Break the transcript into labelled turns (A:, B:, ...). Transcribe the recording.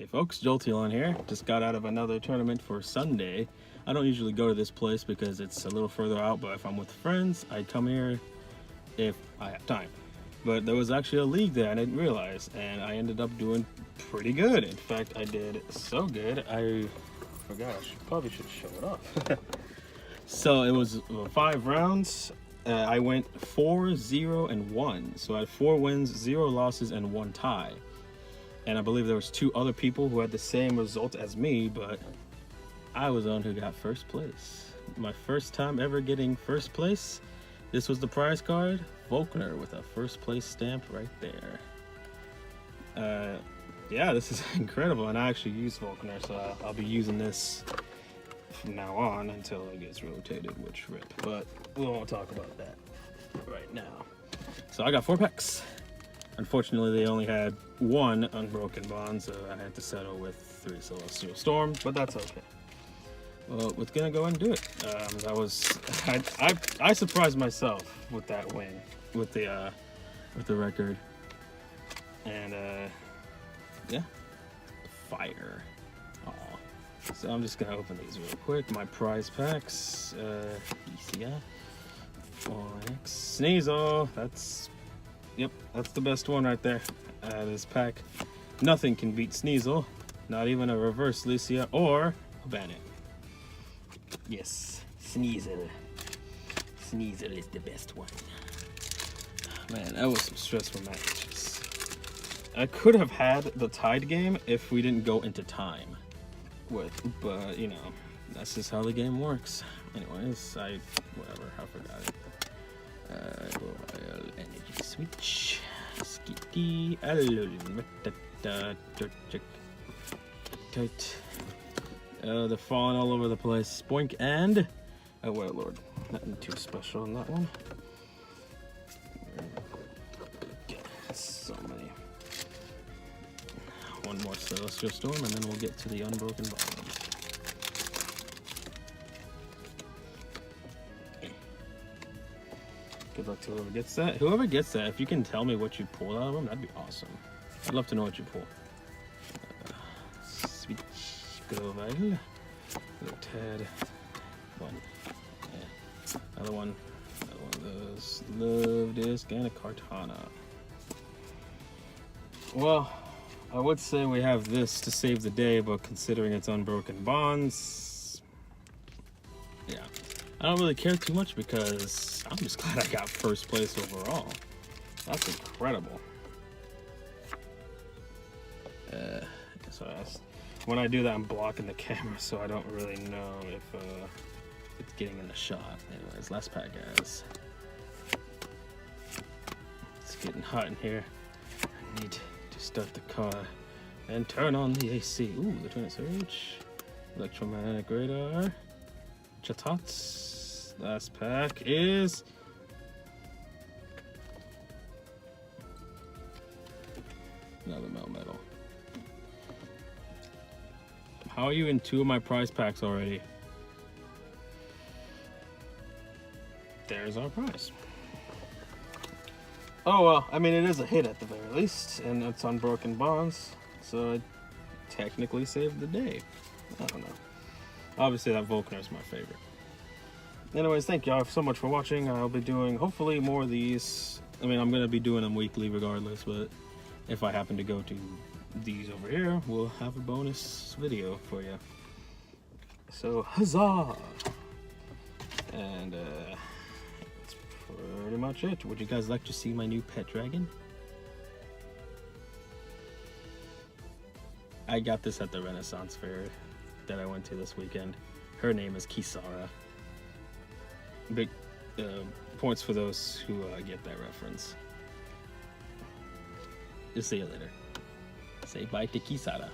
A: Hey folks, JoltEelan here. Just got out of another tournament for Sunday. I don't usually go to this place because it's a little further out, but if I'm with friends, I come here if I have time. But there was actually a league there I didn't realize, and I ended up doing pretty good. In fact, I did so good, I forgot, probably should show it off. So it was 5 rounds. I went 4-0-1. So I had 4 wins, 0 losses, and 1 tie. And I believe there was 2 other people who had the same result as me, but I was the one who got first place. My first time ever getting first place. This was the prize card, Volkner, with a first place stamp right there. Yeah, this is incredible, and I actually use Volkner, so I'll be using this from now on until it gets rotated, which rip. But we won't talk about that right now. So I got 4 packs. Unfortunately, they only had 1 Unbroken Bond, so I had to settle with 3 Celestial Storm, but that's okay. Well, we're gonna go and do it. I surprised myself with that win, with the record, and yeah, fire. Aw. So I'm just gonna open these real quick. My prize packs. ECF, Onyx, Sneasel. Yep, that's the best one right there. This pack, nothing can beat Sneasel, not even a reverse Lucia or a Bandit. Yes, Sneasel. Sneasel is the best one. Man, that was some stressful matches. I could have had the tied game if we didn't go into time but you know, that's just how the game works. Anyways, whatever, I forgot it. Royal Energy Switch, Skitty, tight. They're falling all over the place. Boink and oh well, Lord, nothing too special on that one. Okay, so many. One more Celestial Storm, and then we'll get to the Unbroken Bond. Good luck to whoever gets that. Whoever gets that, if you can tell me what you pulled out of them, that'd be awesome. I'd love to know what you pull. Switch, Global, little Tad, one, yeah. Another one of those. Love Disc and a Kartana. Well, I would say we have this to save the day, but considering it's Unbroken Bonds, yeah. I don't really care too much because I'm just glad I got first place overall. That's incredible. So when I do that, I'm blocking the camera, so I don't really know if it's getting in the shot. Anyways, last pack, guys. It's getting hot in here. I need to start the car and turn on the AC. Ooh, the Twin Surge, Electromagnetic Radar, Chat-eau. Last pack is another Melmetal. How are you in 2 of my prize packs already? There's our prize. Oh well, I mean, it is a hit at the very least, and it's Unbroken Bonds, so it technically saved the day. I don't know. Obviously, that Volkner is my favorite. Anyways, thank y'all so much for watching. I'll be doing, hopefully, more of these. I mean, I'm going to be doing them weekly regardless, but if I happen to go to these over here, we'll have a bonus video for you. So, huzzah! And, that's pretty much it. Would you guys like to see my new pet dragon? I got this at the Renaissance Fair that I went to this weekend. Her name is Kisara. Big points for those who get that reference. Just see you later. Say bye to Kisara.